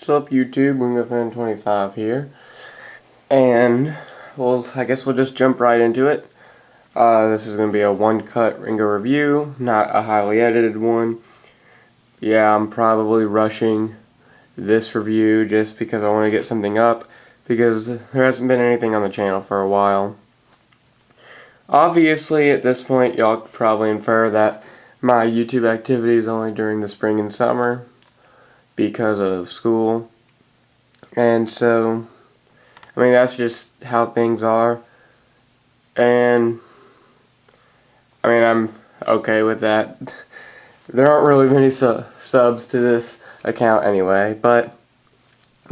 What's up, YouTube? Ringo Fan 25 here, and well, I guess we'll just jump right into it. This is going to be a one-cut Ringo review, not a highly edited one. Yeah, I'm probably rushing this review just because I want to get something up, because there hasn't been anything on the channel for a while. Obviously, at this point, y'all could probably infer that my YouTube activity is only during the spring and summer because of school. And so, I mean, that's just how things are. And, I mean, I'm okay with that. There aren't really many subs to this account anyway, but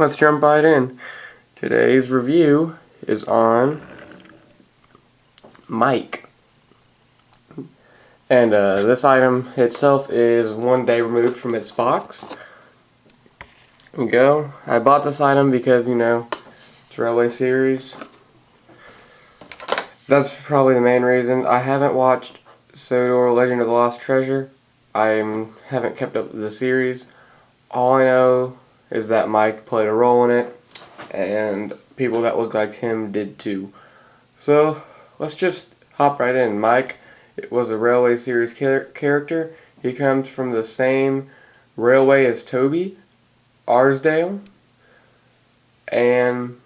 let's jump right in. Today's review is on Mike. And this item itself is 1 day removed from its box. There you go. I bought this item because, you know, it's Railway Series. That's probably the main reason. I haven't watched Mike-Sodor Legend of the Lost Treasure. I haven't kept up with the series. All I know is that Mike played a role in it, and people that look like him did too. So, let's just hop right in. Mike, it was a Railway Series character. He comes from the same railway as Toby, Arsdale, and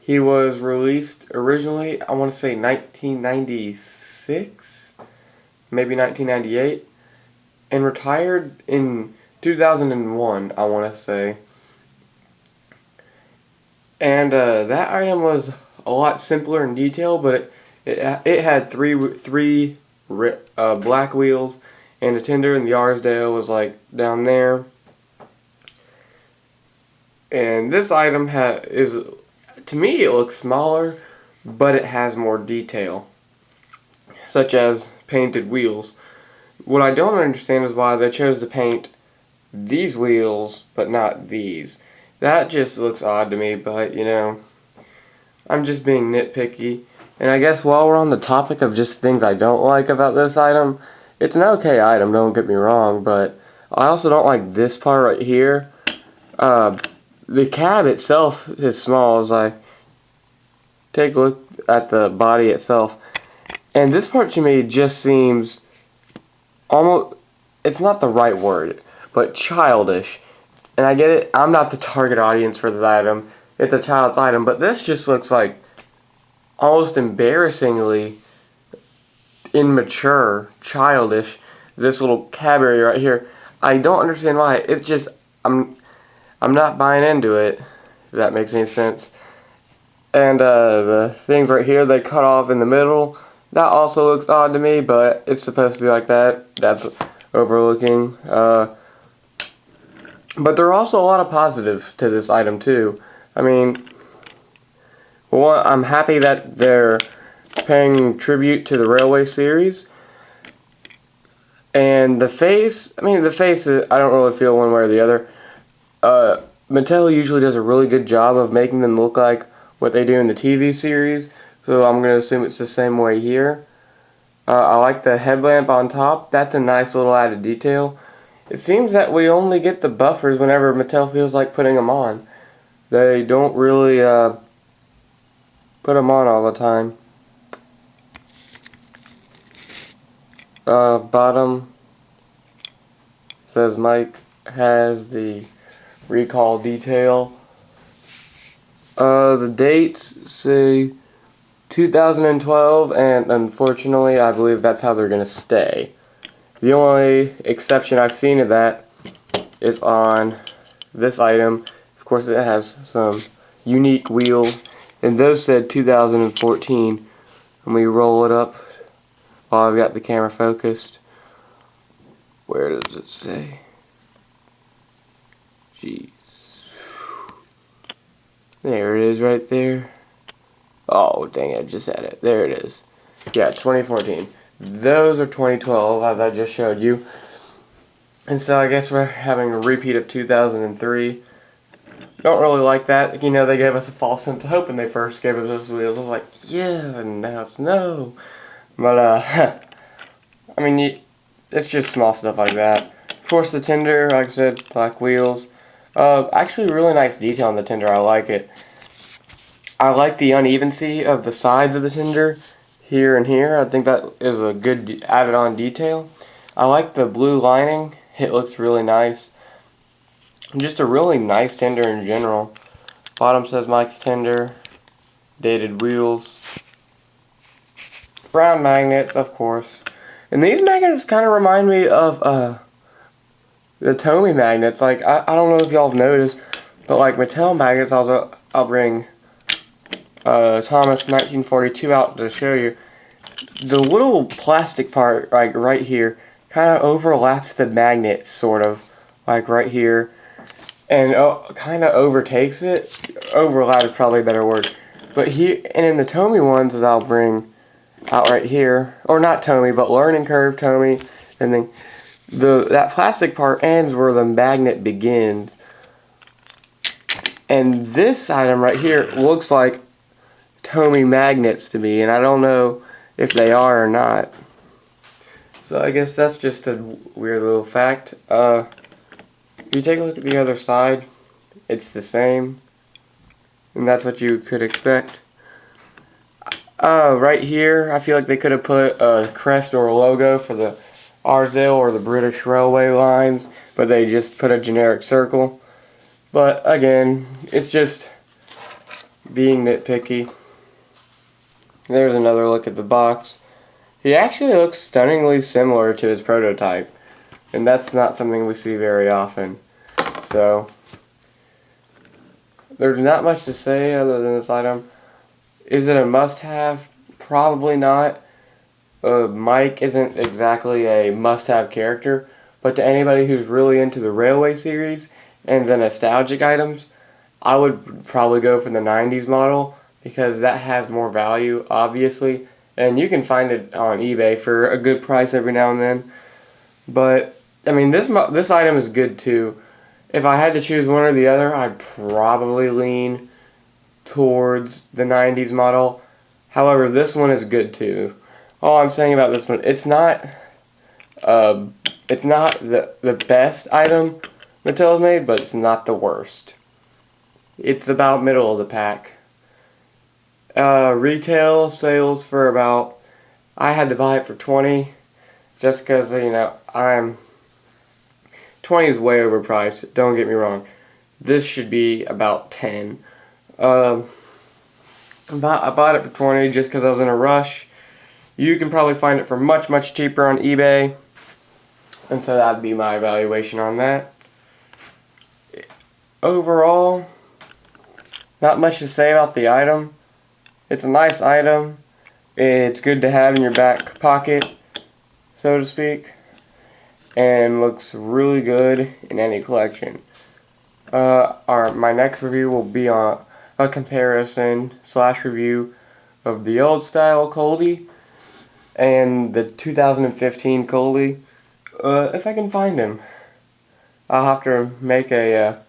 he was released originally, I want to say 1996, maybe 1998, and retired in 2001, I want to say. And that item was a lot simpler in detail, but it had three black wheels and a tender, and the Arsdale was like down there. And this item to me, it looks smaller, but it has more detail, such as painted wheels. What I don't understand is why they chose to paint these wheels, but not these. That just looks odd to me, but, you know, I'm just being nitpicky. And I guess while we're on the topic of just things I don't like about this item, it's an okay item, don't get me wrong, but I also don't like this part right here. The cab itself is small as I take a look at the body itself. And this part to me just seems almost, it's not the right word, but childish. And I get it, I'm not the target audience for this item. It's a child's item, but this just looks like almost embarrassingly immature, childish. This little cab area right here, I don't understand why. It's just, I'm not buying into it, if that makes any sense. And the things right here they cut off in the middle, that also looks odd to me, but it's supposed to be like that. That's overlooking. But there are also a lot of positives to this item too. I mean, well, I'm happy that they're paying tribute to the Railway Series. And the face, I mean, the face, I don't really feel one way or the other. Mattel usually does a really good job of making them look like what they do in the TV series, so I'm going to assume it's the same way here. I like the headlamp on top. That's a nice little added detail. It seems that we only get the buffers whenever Mattel feels like putting them on. They don't really put them on all the time. Bottom says Mike has the recall detail. The dates say 2012, and unfortunately I believe that's how they're going to stay. The only exception I've seen of that is on this item. Of course, it has some unique wheels, and those said 2014. Let me roll it up while I've got the camera focused. Where does it say? Jeez. There it is right there. Oh, dang it, I just had it. There it is. Yeah, 2014. Those are 2012, as I just showed you. And so I guess we're having a repeat of 2003. Don't really like that. You know, they gave us a false sense of hope when they first gave us those wheels. I was like, yeah, and now it's no. But, I mean, it's just small stuff like that. Of course, the tender, like I said, black wheels. Actually, really nice detail on the tinder. I like it. I like the unevency of the sides of the tinder here and here. I think that is a good added on detail. I like the blue lining. It looks really nice. Just a really nice tinder in general. Bottom says Mike's Tinder. Dated wheels. Brown magnets, of course. And these magnets kind of remind me of the Tomy magnets. Like, I don't know if y'all have noticed, but like Mattel magnets, I'll bring Thomas 1942 out to show you. The little plastic part, like right here, kind of overlaps the magnet, sort of, like right here, and kind of overtakes it. Overlap is probably a better word. But here, and in the Tomy ones, as I'll bring out right here, or not Tomy, but Learning Curve Tomy, and then that plastic part ends where the magnet begins. And this item right here looks like Tomy magnets to me, and I don't know if they are or not. So I guess that's just a weird little fact. If you take a look at the other side, it's the same, and that's what you could expect. Right here, I feel like they could have put a crest or a logo for the RZL or the British Railway lines, but they just put a generic circle. But again, it's just being nitpicky. There's another look at the box. He actually looks stunningly similar to his prototype, and that's not something we see very often. So there's not much to say other than this item. Is it a must-have? Probably not. Mike isn't exactly a must-have character, but to anybody who's really into the Railway series and the nostalgic items, I would probably go for the 90s model because that has more value, obviously, and you can find it on eBay for a good price every now and then. But I mean, this item is good too. If I had to choose one or the other, I'd probably lean towards the 90s model. However, this one is good too. All I'm saying about this one, it's not the best item Mattel's made, but it's not the worst. It's about middle of the pack. Retail sales for about, I had to buy it for 20, just because, you know, 20 is way overpriced, don't get me wrong. This should be about 10. I bought it for 20 just because I was in a rush. You can probably find it for much, much cheaper on eBay. And so that'd be my evaluation on that. Overall, not much to say about the item. It's a nice item. It's good to have in your back pocket, so to speak. And looks really good in any collection. My next review will be on a comparison / review of the old style Coldy and the 2015 Coldy, if I can find him. I'll have to make a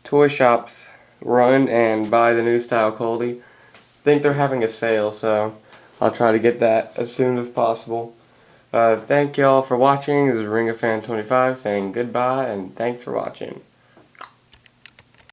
toy shops run and buy the new style Coldy. I think they're having a sale, so I'll try to get that as soon as possible. Thank y'all for watching. This is Ringo Fan 25 saying goodbye and thanks for watching.